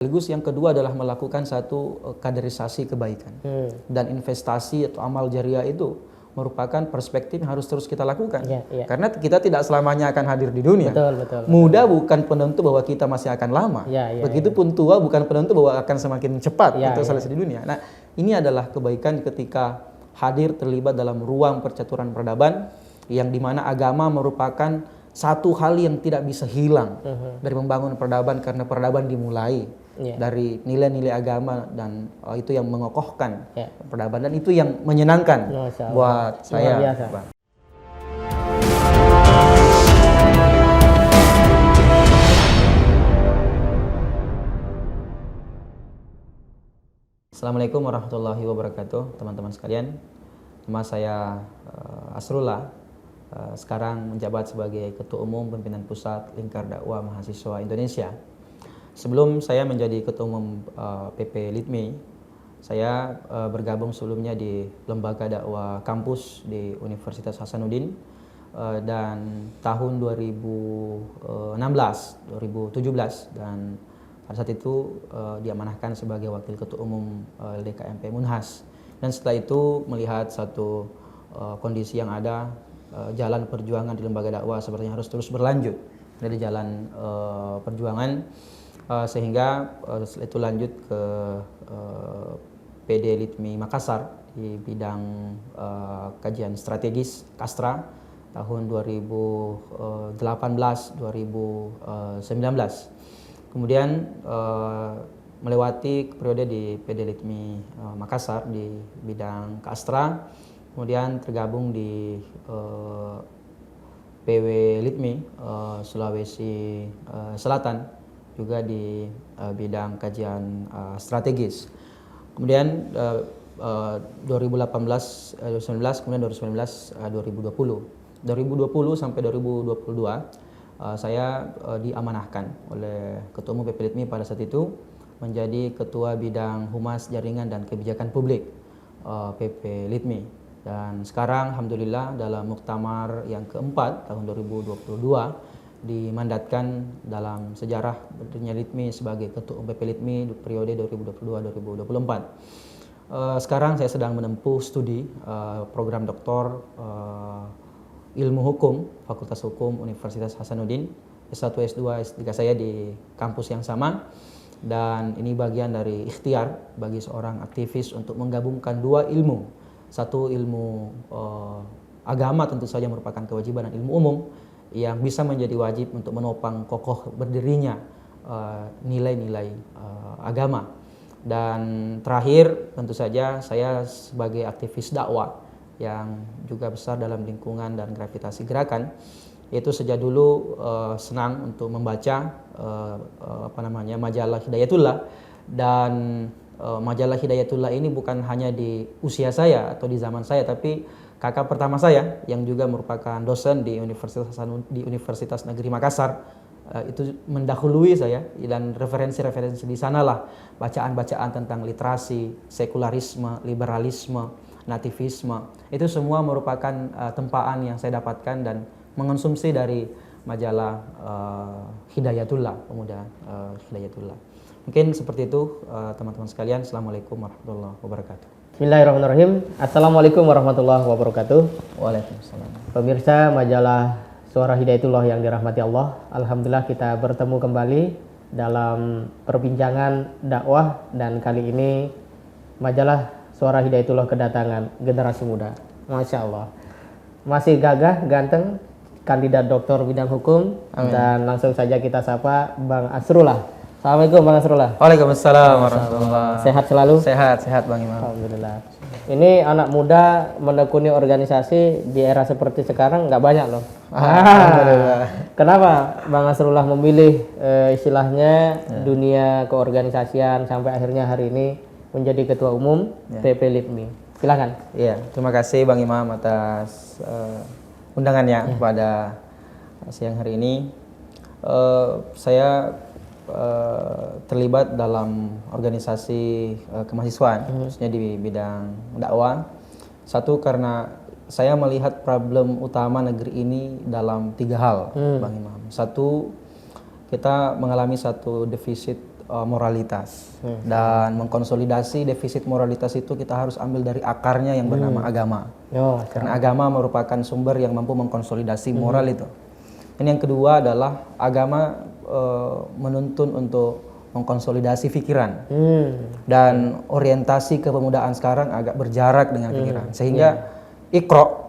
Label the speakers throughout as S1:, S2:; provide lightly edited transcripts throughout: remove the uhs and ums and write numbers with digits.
S1: Sekaligus yang kedua adalah melakukan satu kaderisasi kebaikan. Dan investasi atau amal jariah itu merupakan perspektif yang harus terus kita lakukan. Karena kita tidak selamanya akan hadir di dunia.
S2: Betul.
S1: Muda bukan penentu bahwa kita masih akan lama. Begitupun tua bukan penentu bahwa akan semakin cepat untuk selesai di dunia. Nah, ini adalah kebaikan ketika hadir terlibat dalam ruang percaturan peradaban yang dimana agama merupakan satu hal yang tidak bisa hilang dari membangun peradaban, karena peradaban dimulai dari nilai-nilai agama, dan itu yang mengokohkan peradaban, dan itu yang menyenangkan buat saya. Bang. Assalamualaikum warahmatullahi wabarakatuh, teman-teman sekalian. Nama saya Asrullah. Sekarang menjabat sebagai Ketua Umum Pimpinan Pusat Lingkar Dakwah Mahasiswa Indonesia. Sebelum saya menjadi Ketua Umum PP LIDMI, saya bergabung sebelumnya di Lembaga Dakwah Kampus di Universitas Hasanuddin, dan tahun 2016, 2017, dan pada saat itu diamanahkan sebagai Wakil Ketua Umum LDKMP Munhas. Dan setelah itu melihat satu kondisi yang ada, jalan perjuangan di lembaga dakwah sepertinya harus terus berlanjut dari jalan perjuangan, sehingga setelah itu lanjut ke PD LIDMI Makassar di bidang kajian strategis Kastra tahun 2018-2019. Kemudian melewati periode di PD LIDMI Makassar di bidang Kastra, kemudian tergabung di PW LIDMI Sulawesi Selatan juga di bidang kajian strategis. Kemudian 2018, 2019, kemudian 2019, 2020 sampai 2022 saya diamanahkan oleh Ketua Umum PP LIDMI pada saat itu menjadi Ketua Bidang Humas Jaringan dan Kebijakan Publik PP LIDMI. Dan sekarang alhamdulillah dalam muktamar yang keempat tahun 2022 dimandatkan dalam sejarah berdirinya LIDMI sebagai Ketua Umum PP LIDMI periode 2022-2024. Sekarang saya sedang menempuh studi program doktor Ilmu Hukum Fakultas Hukum Universitas Hasanuddin. S1, S2, S3 saya di kampus yang sama, dan ini bagian dari ikhtiar bagi seorang aktivis untuk menggabungkan dua ilmu. Satu ilmu agama tentu saja merupakan kewajiban, dan ilmu umum yang bisa menjadi wajib untuk menopang kokoh berdirinya nilai-nilai agama. Dan terakhir tentu saja saya sebagai aktivis dakwah yang juga besar dalam lingkungan dan gravitasi gerakan, yaitu sejak dulu senang untuk membaca majalah Hidayatullah. Dan majalah Hidayatullah ini bukan hanya di usia saya atau di zaman saya, tapi kakak pertama saya yang juga merupakan dosen di Universitas Negeri Makassar itu mendahului saya, dan referensi-referensi di sanalah bacaan-bacaan tentang literasi, sekularisme, liberalisme, nativisme, itu semua merupakan tempaan yang saya dapatkan dan mengonsumsi dari majalah Hidayatullah, pemuda Hidayatullah. Mungkin seperti itu teman-teman sekalian. Assalamualaikum warahmatullahi wabarakatuh.
S2: Bismillahirrahmanirrahim. Assalamualaikum warahmatullahi wabarakatuh.
S1: Waalaikumsalam.
S2: Pemirsa majalah Suara Hidayatullah yang dirahmati Allah, alhamdulillah kita bertemu kembali dalam perbincangan dakwah, dan kali ini majalah Suara Hidayatullah kedatangan generasi muda. Masya Allah, masih gagah, ganteng, kandidat doktor bidang hukum. Amin. Dan langsung saja kita sapa Bang Asrullah. Assalamualaikum Bang Asrullah.
S1: Waalaikumsalam warahmatullahi.
S2: Sehat selalu?
S1: Sehat Bang Imam.
S2: Alhamdulillah. Ini anak muda menekuni organisasi di era seperti sekarang nggak banyak loh. Alhamdulillah. Kenapa Bang Asrullah memilih istilahnya dunia keorganisasian sampai akhirnya hari ini menjadi Ketua Umum PP LIDMI? Silakan.
S1: Iya, terima kasih Bang Imam atas undangannya pada siang hari ini. Saya terlibat dalam organisasi kemahasiswaan, khususnya di bidang dakwah. Satu, karena saya melihat problem utama negeri ini dalam tiga hal, Bang Imam. Satu, kita mengalami satu defisit moralitas. Dan mengkonsolidasi defisit moralitas itu kita harus ambil dari akarnya yang bernama agama. Karena agama merupakan sumber yang mampu mengkonsolidasi moral itu. Dan yang kedua adalah agama menuntun untuk mengkonsolidasi pikiran. Dan orientasi kepemudaan sekarang agak berjarak dengan pikiran. Sehingga Iqra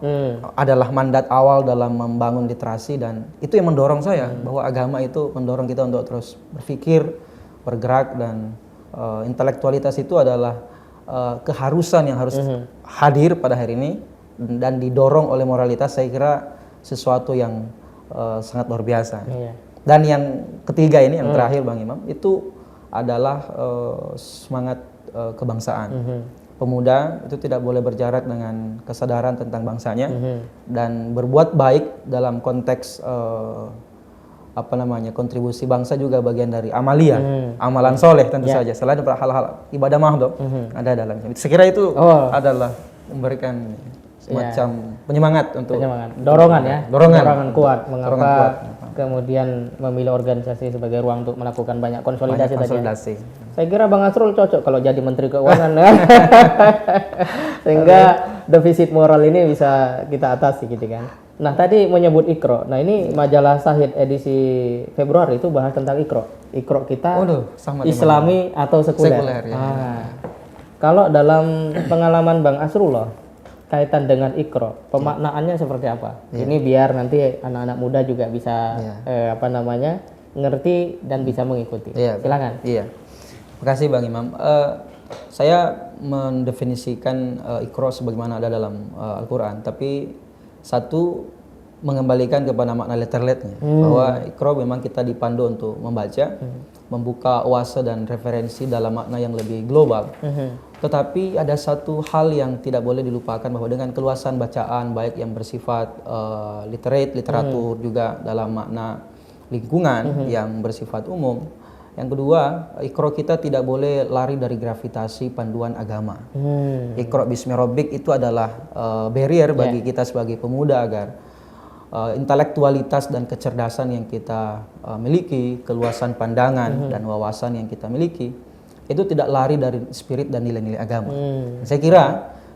S1: adalah mandat awal dalam membangun literasi, dan itu yang mendorong saya bahwa agama itu mendorong kita untuk terus berpikir, bergerak, dan intelektualitas itu adalah keharusan yang harus hadir pada hari ini dan didorong oleh moralitas. Saya kira sesuatu yang sangat luar biasa. Dan yang ketiga ini, yang terakhir Bang Imam, itu adalah semangat kebangsaan. Pemuda itu tidak boleh berjarak dengan kesadaran tentang bangsanya dan berbuat baik dalam konteks kontribusi bangsa juga bagian dari amalia, amalan soleh tentu saja. Selain hal-hal ibadah mahdoh ada dalamnya. Saya kira itu adalah memberikan semacam penyemangat untuk
S2: dorongan ya, dorongan kuat. Mengapa
S1: dorongan kuat.
S2: Kemudian memilih organisasi sebagai ruang untuk melakukan banyak konsolidasi.
S1: Konsolidasi.
S2: Saya kira Bang Asrul cocok kalau jadi Menteri Keuangan. Sehingga defisit moral ini bisa kita atasi gitu kan. Nah, tadi menyebut Iqra. Nah, ini majalah Syahid edisi Februari itu bahas tentang Iqra. Iqra kita Islami atau sekuler. Kalau dalam pengalaman Bang Asrul loh, kaitan dengan Iqra, pemaknaannya seperti apa? Ini biar nanti anak-anak muda juga bisa ngerti dan bisa mengikuti. Silakan.
S1: Terima kasih Bang Imam. Saya mendefinisikan Iqra sebagaimana ada dalam Al-Quran, tapi satu mengembalikan kepada makna letterletnya, bahwa Iqra memang kita dipandu untuk membaca, membuka oase dan referensi dalam makna yang lebih global. Tetapi ada satu hal yang tidak boleh dilupakan, bahwa dengan keluasan bacaan baik yang bersifat literatur, juga dalam makna lingkungan yang bersifat umum. Yang kedua, Iqra kita tidak boleh lari dari gravitasi panduan agama. Iqra bismi rabbik itu adalah barrier bagi kita sebagai pemuda agar intelektualitas dan kecerdasan yang kita miliki, keluasan pandangan dan wawasan yang kita miliki, itu tidak lari dari spirit dan nilai-nilai agama. Saya kira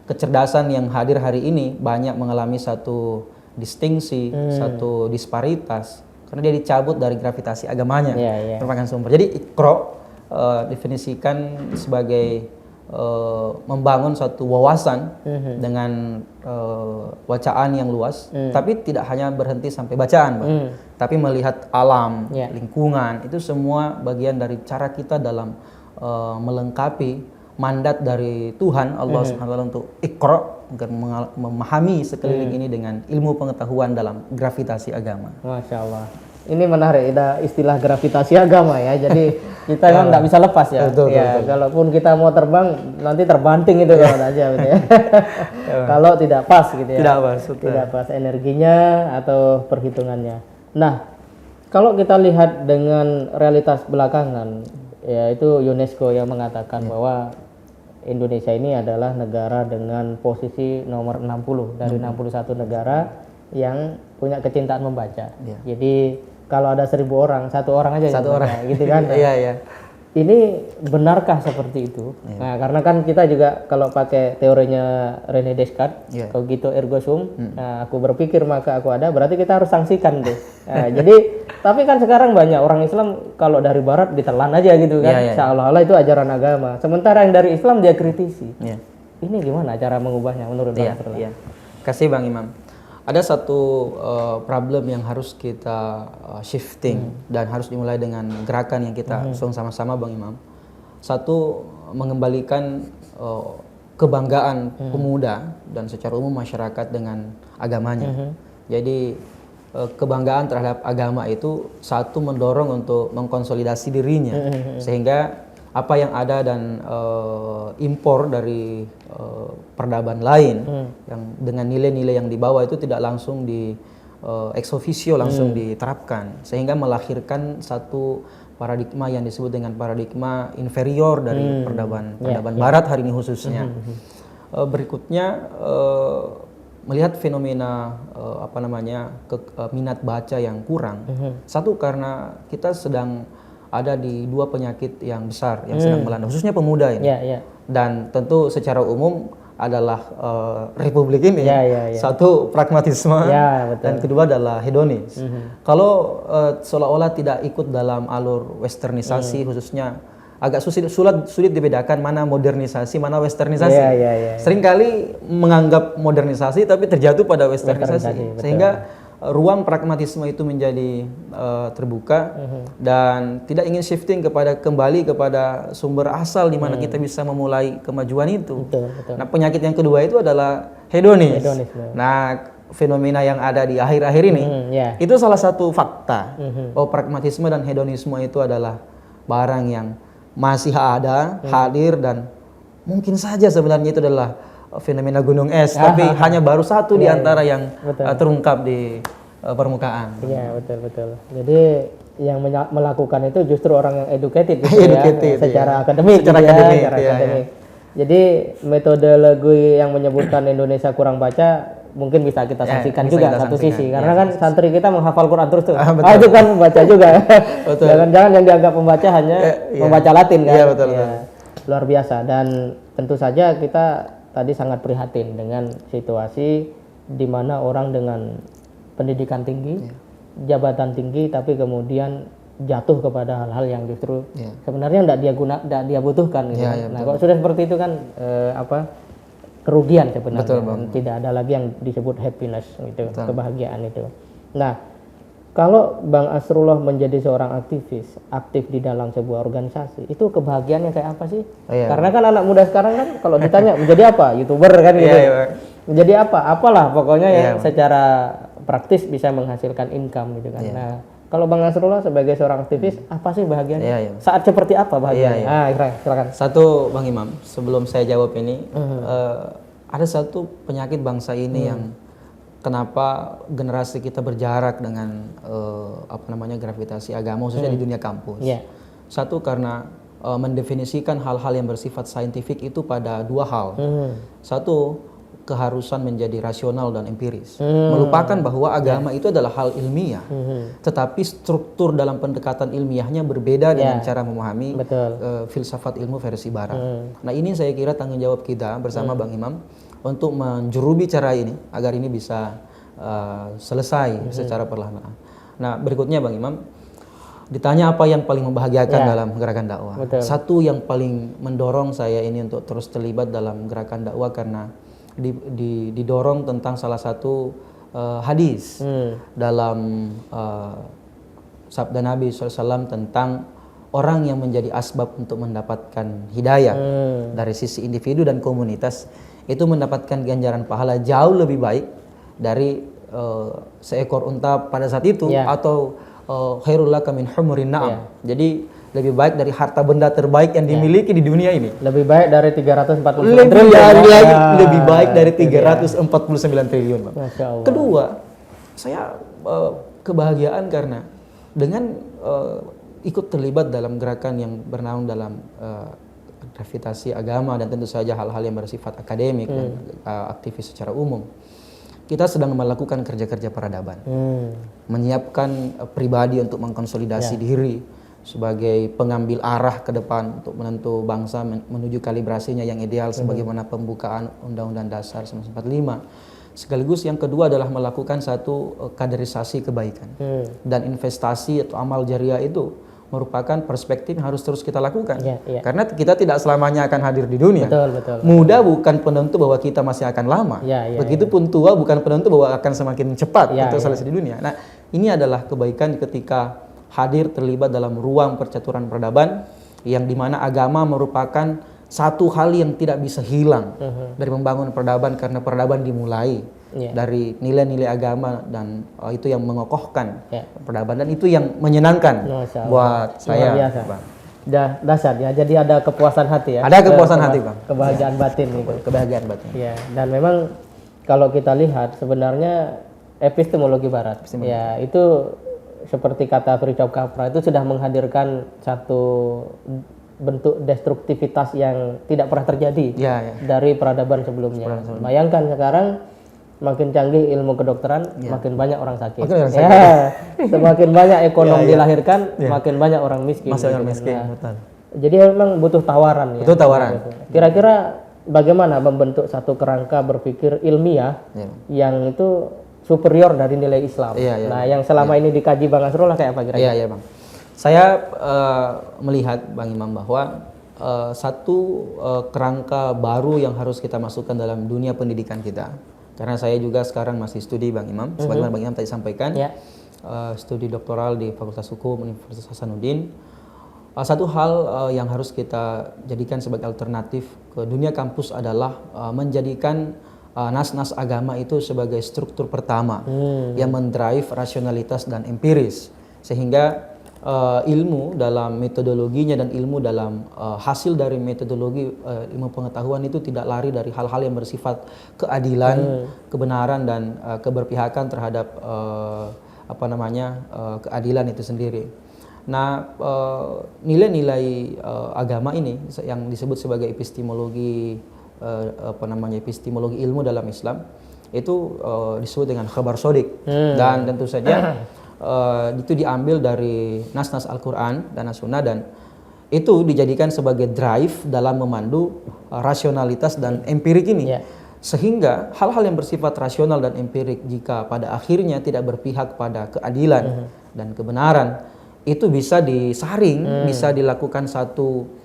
S1: kecerdasan yang hadir hari ini banyak mengalami satu distingsi, satu disparitas, karena dia dicabut dari gravitasi agamanya, merupakan sumber. Jadi Iqra definisikan sebagai membangun satu wawasan dengan bacaan yang luas, tapi tidak hanya berhenti sampai bacaan, tapi melihat alam, lingkungan, itu semua bagian dari cara kita dalam melengkapi mandat dari Tuhan Allah Subhanahu wa taala untuk Iqra, agar memahami sekeliling ini dengan ilmu pengetahuan dalam gravitasi agama.
S2: Masya Allah. Ini menarik, ada istilah gravitasi agama ya. Jadi kita kan nggak bisa lepas ya. Betul. Kalaupun kita mau terbang, nanti terbanting itu kalau aja gitu ya. Kalau tidak pas gitu ya. Tidak pas energinya atau perhitungannya. Nah, kalau kita lihat dengan realitas belakangan, yaitu UNESCO yang mengatakan bahwa Indonesia ini adalah negara dengan posisi nomor 60 dari 61 negara yang punya kecintaan membaca. Jadi kalau ada 1.000 orang, satu orang aja gitu kan. Ini benarkah seperti itu? Nah, karena kan kita juga kalau pakai teorinya René Descartes, cogito ergo sum, aku berpikir maka aku ada, berarti kita harus sanksikan tuh. Jadi, tapi kan sekarang banyak orang Islam kalau dari barat ditelan aja gitu kan, seolah-olah itu ajaran agama. Sementara yang dari Islam dia kritisi. Ini gimana cara mengubahnya menurut Bang Asrul?
S1: Kasih Bang Imam. Ada satu problem yang harus kita shifting dan harus dimulai dengan gerakan yang kita usung sama-sama Bang Imam. Satu, mengembalikan kebanggaan pemuda dan secara umum masyarakat dengan agamanya. Jadi kebanggaan terhadap agama itu satu mendorong untuk mengkonsolidasi dirinya, sehingga apa yang ada dan impor dari peradaban lain yang dengan nilai-nilai yang dibawa itu tidak langsung di ex officio langsung diterapkan, sehingga melahirkan satu paradigma yang disebut dengan paradigma inferior dari peradaban barat hari ini khususnya. Berikutnya melihat fenomena minat baca yang kurang. Satu, karena kita sedang ada di dua penyakit yang besar yang sedang melanda, khususnya pemuda ini. Dan tentu secara umum adalah Republik ini satu pragmatisme dan kedua adalah hedonis. Kalau seolah-olah tidak ikut dalam alur westernisasi, khususnya agak sulit dibedakan mana modernisasi, mana westernisasi. Seringkali menganggap modernisasi tapi terjatuh pada westernisasi, sehingga ruang pragmatisme itu menjadi terbuka dan tidak ingin shifting kembali kepada sumber asal di mana kita bisa memulai kemajuan itu. Nah, penyakit yang kedua itu adalah hedonis. Nah, fenomena yang ada di akhir-akhir ini itu salah satu fakta bahwa pragmatisme dan hedonisme itu adalah barang yang masih ada, hadir, dan mungkin saja sebenarnya itu adalah fenomena gunung es, tapi hanya baru satu di antara yang terungkap di permukaan.
S2: Iya, betul. Jadi yang melakukan itu justru orang yang educated gitu secara akademik. Jadi metodologi yang menyebutkan Indonesia kurang baca mungkin bisa kita saksikan juga satu sisi, karena kan santri kita menghafal Quran terus tuh. Itu kan membaca juga. Jangan-jangan yang dianggap membaca hanya membaca Latin kan. Betul. Luar biasa, dan tentu saja kita tadi sangat prihatin dengan situasi di mana orang dengan pendidikan tinggi, jabatan tinggi, tapi kemudian jatuh kepada hal-hal yang justru sebenarnya tidak dia butuhkan. Gitu. Nah, kalau sudah seperti itu kan kerugian sebenarnya. Tidak ada lagi yang disebut happiness gitu, kebahagiaan itu. Nah, kalau Bang Asrullah menjadi seorang aktif di dalam sebuah organisasi, itu kebahagiaannya kayak apa sih? Karena kan anak muda sekarang kan kalau ditanya menjadi apa, YouTuber kan gitu. Menjadi apa? Apalah pokoknya yang secara praktis bisa menghasilkan income gitu kan. Nah, kalau Bang Asrullah sebagai seorang aktivis, apa sih bahagianya? Saat seperti apa bahagianya? Silakan.
S1: Satu, Bang Imam, sebelum saya jawab ini, ada satu penyakit bangsa ini yang kenapa generasi kita berjarak dengan gravitasi agama, khususnya di dunia kampus. Satu, karena mendefinisikan hal-hal yang bersifat saintifik itu pada dua hal. Satu, keharusan menjadi rasional dan empiris, melupakan bahwa agama itu adalah hal ilmiah, tetapi struktur dalam pendekatan ilmiahnya berbeda dengan cara memahami filsafat ilmu versi barat. Nah, ini saya kira tanggung jawab kita bersama Bang Imam untuk menjurubi cara ini agar ini bisa selesai secara perlahan-lahan. Nah, berikutnya Bang Imam, ditanya apa yang paling membahagiakan dalam gerakan dakwah. Satu yang paling mendorong saya ini untuk terus terlibat dalam gerakan dakwah karena didorong tentang salah satu hadis dalam sabda Nabi SAW tentang orang yang menjadi asbab untuk mendapatkan hidayah dari sisi individu dan komunitas itu mendapatkan ganjaran pahala jauh lebih baik dari seekor unta pada saat itu atau khairul laka min humurin na'am. Jadi lebih baik dari harta benda terbaik yang dimiliki di dunia ini.
S2: Lebih baik dari 349 triliun.
S1: Lebih baik dari 349 triliun, Bang. Kedua, saya kebahagiaan karena dengan ikut terlibat dalam gerakan yang bernaung dalam gravitasi agama dan tentu saja hal-hal yang bersifat akademik dan aktivis secara umum. Kita sedang melakukan kerja-kerja peradaban. Menyiapkan pribadi untuk mengkonsolidasi diri sebagai pengambil arah ke depan untuk menentu bangsa menuju kalibrasinya yang ideal sebagaimana pembukaan Undang-Undang Dasar 1945. Sekaligus yang kedua adalah melakukan satu kaderisasi kebaikan. Dan investasi atau amal jariah itu merupakan perspektif yang harus terus kita lakukan. Karena kita tidak selamanya akan hadir di dunia. Muda bukan penentu bahwa kita masih akan lama. Begitupun tua bukan penentu bahwa akan semakin cepat untuk selesai di dunia. Nah, ini adalah kebaikan ketika hadir terlibat dalam ruang percaturan peradaban yang dimana agama merupakan satu hal yang tidak bisa hilang dari membangun peradaban karena peradaban dimulai dari nilai-nilai agama dan itu yang mengokohkan peradaban dan itu yang menyenangkan buat saya, Bang.
S2: Dasar ya, jadi ada kepuasan hati ya.
S1: Ada kepuasan hati, Bang.
S2: Kebahagiaan batin gitu.
S1: Kebahagiaan batin.
S2: Ya, dan memang kalau kita lihat sebenarnya epistemologi barat ya itu seperti kata Fritjof Capra itu sudah menghadirkan satu bentuk destruktivitas yang tidak pernah terjadi dari peradaban sebelumnya. Bayangkan sekarang makin canggih ilmu kedokteran, makin banyak orang sakit.
S1: Makin orang
S2: Semakin banyak ekonom dilahirkan, makin banyak orang miskin.
S1: Masuk orang
S2: Gitu.
S1: miskin,
S2: Nah,
S1: betul.
S2: jadi memang butuh tawaran ya.
S1: Butuh tawaran.
S2: Kira-kira bagaimana membentuk satu kerangka berpikir ilmiah
S1: Ya.
S2: yang itu superior dari nilai Islam.
S1: Iya, iya,
S2: Nah, yang selama ini dikaji Bang Asrullah kayak apa kira-kira?
S1: Iya, iya Bang. Saya melihat Bang Imam bahwa satu kerangka baru yang harus kita masukkan dalam dunia pendidikan kita. Karena saya juga sekarang masih studi Bang Imam, sebagaimana Bang Imam tadi sampaikan, studi doktoral di Fakultas Hukum Universitas Hasanuddin. Satu hal yang harus kita jadikan sebagai alternatif ke dunia kampus adalah menjadikan nas-nas agama itu sebagai struktur pertama yang mendrive rasionalitas dan empiris, sehingga ilmu dalam metodologinya dan ilmu dalam hasil dari metodologi ilmu pengetahuan itu tidak lari dari hal-hal yang bersifat keadilan, kebenaran dan keberpihakan terhadap keadilan itu sendiri. Nah, nilai-nilai agama ini yang disebut sebagai epistemologi epistemologi ilmu dalam Islam itu disebut dengan khabar sodik, dan tentu saja itu diambil dari nas-nas Al-Quran dan As-Sunnah, dan itu dijadikan sebagai drive dalam memandu rasionalitas dan empirik ini. Sehingga hal-hal yang bersifat rasional dan empirik jika pada akhirnya tidak berpihak pada keadilan dan kebenaran, itu bisa disaring, bisa dilakukan satu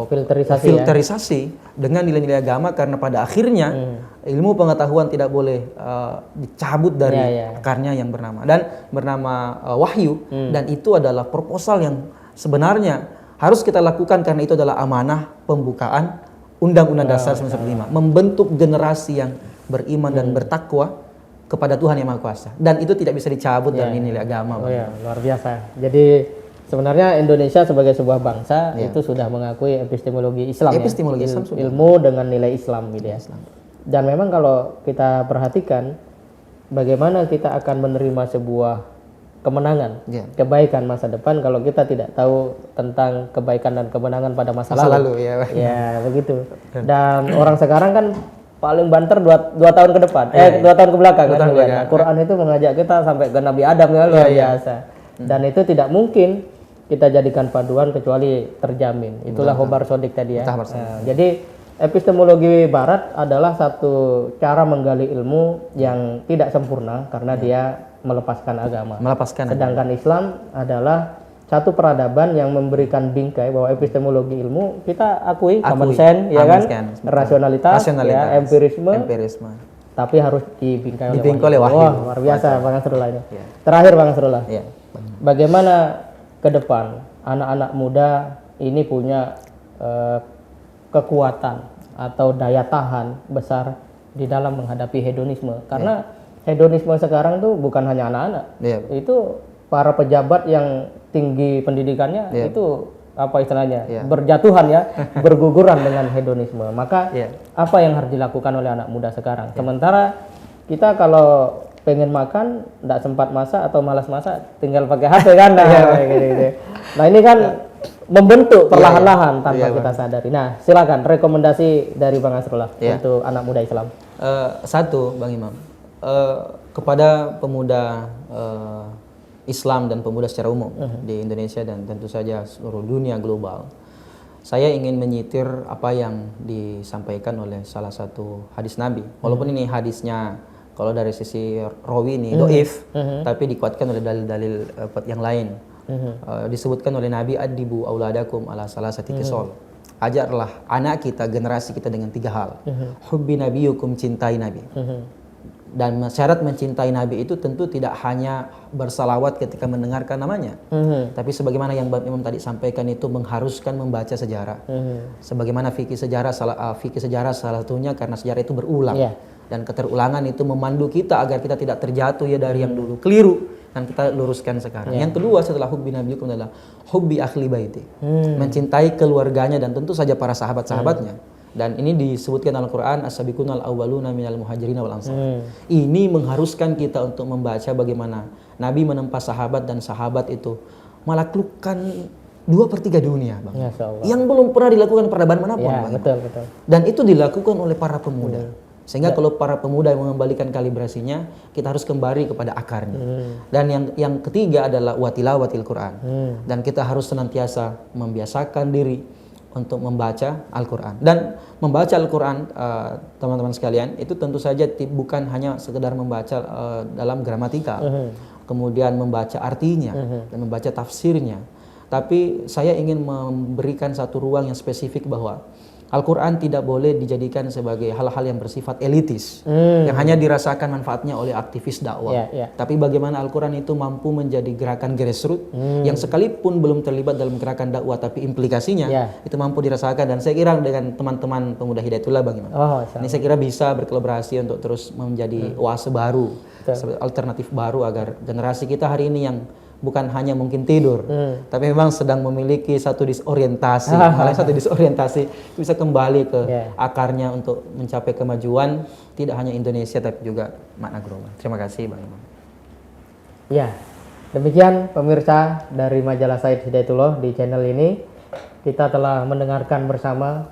S1: filterisasi dengan nilai-nilai agama, karena pada akhirnya ilmu pengetahuan tidak boleh dicabut dari akarnya yang bernama wahyu, dan itu adalah proposal yang sebenarnya harus kita lakukan karena itu adalah amanah pembukaan Undang-Undang Dasar 1945, membentuk generasi yang beriman dan bertakwa kepada Tuhan Yang Maha Kuasa, dan itu tidak bisa dicabut dari nilai agama.
S2: Luar biasa. Jadi sebenarnya Indonesia sebagai sebuah bangsa itu sudah mengakui epistemologi Islam, Islam ilmu dengan nilai Islam gitu ya. Dan memang kalau kita perhatikan bagaimana kita akan menerima sebuah kemenangan, kebaikan masa depan kalau kita tidak tahu tentang kebaikan dan kemenangan pada masa lalu. Ya begitu. Dan orang sekarang kan paling banter 2 tahun ke depan, 2 tahun ke belakang kan. Nah, Quran itu mengajak kita sampai ke Nabi Adam ya, luar biasa. Dan itu tidak mungkin kita jadikan paduan kecuali terjamin. Itulah khobar sodik tadi ya. Jadi epistemologi Barat adalah satu cara menggali ilmu yang tidak sempurna karena dia melepaskan agama. Sedangkan Islam adalah satu peradaban yang memberikan bingkai bahwa epistemologi ilmu kita akui common sense, ya kan, rasionalitas. Ya, empirisme, tapi harus dibingkai oleh wahyu. Luar biasa Bang Asrullah ini. Terakhir Bang Asrullah, bagaimana ke depan anak-anak muda ini punya kekuatan atau daya tahan besar di dalam menghadapi hedonisme, karena hedonisme sekarang tuh bukan hanya anak-anak, itu para pejabat yang tinggi pendidikannya itu apa istilahnya berjatuhan ya, berguguran dengan hedonisme. Maka apa yang harus dilakukan oleh anak muda sekarang? Sementara kita kalau pengen makan tidak sempat masak atau malas masak, tinggal pakai HP kan. Nah ini kan membentuk perlahan-lahan tanpa kita sadari. Nah silakan rekomendasi dari Bang Asrullah untuk anak muda Islam.
S1: Satu Bang Imam, kepada pemuda Islam dan pemuda secara umum di Indonesia dan tentu saja seluruh dunia global, saya ingin menyitir apa yang disampaikan oleh salah satu hadis Nabi. Walaupun ini hadisnya kalau dari sisi rawi ini doif, tapi dikuatkan oleh dalil-dalil yang lain. Disebutkan oleh Nabi, adibu auladakum ala salasati kisol. Ajarlah anak kita, generasi kita dengan 3 hal. Hubbi nabiyukum, cintai Nabi. Dan syarat mencintai Nabi itu tentu tidak hanya bersalawat ketika mendengarkan namanya, tapi sebagaimana yang Bang Imam tadi sampaikan itu mengharuskan membaca sejarah. Sebagaimana fikih sejarah salah satunya karena sejarah itu berulang, dan keterulangan itu memandu kita agar kita tidak terjatuh dari yang dulu keliru dan kita luruskan sekarang. Yang kedua setelah hubbi nabiyukum adalah hubbi ahli baiti, mencintai keluarganya dan tentu saja para sahabat-sahabatnya. Dan ini disebutkan dalam Al-Quran, as-sabiqunal awwaluna minal muhajirin wal ansar. Ini mengharuskan kita untuk membaca bagaimana Nabi menempa sahabat dan sahabat itu melaklukkan 2/3 dunia, Bang. Yang belum pernah dilakukan peradaban manapun, Bang.
S2: Betul.
S1: Dan itu dilakukan oleh para pemuda. Sehingga kalau para pemuda yang mengembalikan kalibrasinya, kita harus kembali kepada akarnya. Dan yang ketiga adalah watilawatil Quran. Dan kita harus senantiasa membiasakan diri untuk membaca Al-Quran. Dan membaca Al-Quran, teman-teman sekalian, itu tentu saja bukan hanya sekedar membaca dalam gramatika, kemudian membaca artinya, dan membaca tafsirnya. Tapi saya ingin memberikan satu ruang yang spesifik bahwa Al-Quran tidak boleh dijadikan sebagai hal-hal yang bersifat elitis, yang hanya dirasakan manfaatnya oleh aktivis dakwah. Tapi bagaimana Al-Quran itu mampu menjadi gerakan grassroots yang sekalipun belum terlibat dalam gerakan dakwah, tapi implikasinya itu mampu dirasakan. Dan saya kira dengan teman-teman pemuda Hidayatullah bagaimana? Ini saya kira bisa berkolaborasi untuk terus menjadi oase baru, alternatif baru agar generasi kita hari ini yang bukan hanya mungkin tidur, tapi memang sedang memiliki satu disorientasi, malah satu disorientasi bisa kembali ke akarnya untuk mencapai kemajuan tidak hanya Indonesia tapi juga makna global. Terima kasih Bang Imam.
S2: Ya, demikian pemirsa dari majalah Said Hidayatullah di channel ini kita telah mendengarkan bersama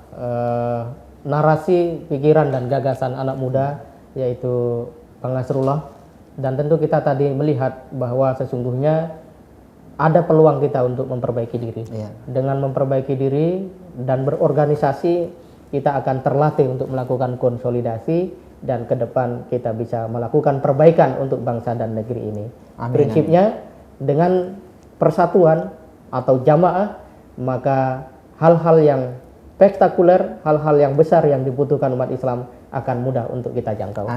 S2: narasi, pikiran dan gagasan anak muda yaitu Bang Nasrullah, dan tentu kita tadi melihat bahwa sesungguhnya ada peluang kita untuk memperbaiki diri. Dengan memperbaiki diri dan berorganisasi, kita akan terlatih untuk melakukan konsolidasi dan ke depan kita bisa melakukan perbaikan untuk bangsa dan negeri ini. Prinsipnya dengan persatuan atau jamaah, maka hal-hal yang spektakuler, hal-hal yang besar yang dibutuhkan umat Islam akan mudah untuk kita jangkau.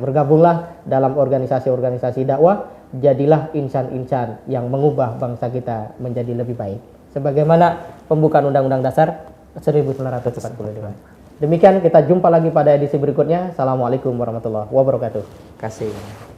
S2: Bergabunglah dalam organisasi-organisasi dakwah, jadilah insan-insan yang mengubah bangsa kita menjadi lebih baik. Sebagaimana pembukaan Undang-Undang Dasar 1945. Demikian, kita jumpa lagi pada edisi berikutnya. Assalamualaikum warahmatullahi wabarakatuh.
S1: Terima kasih.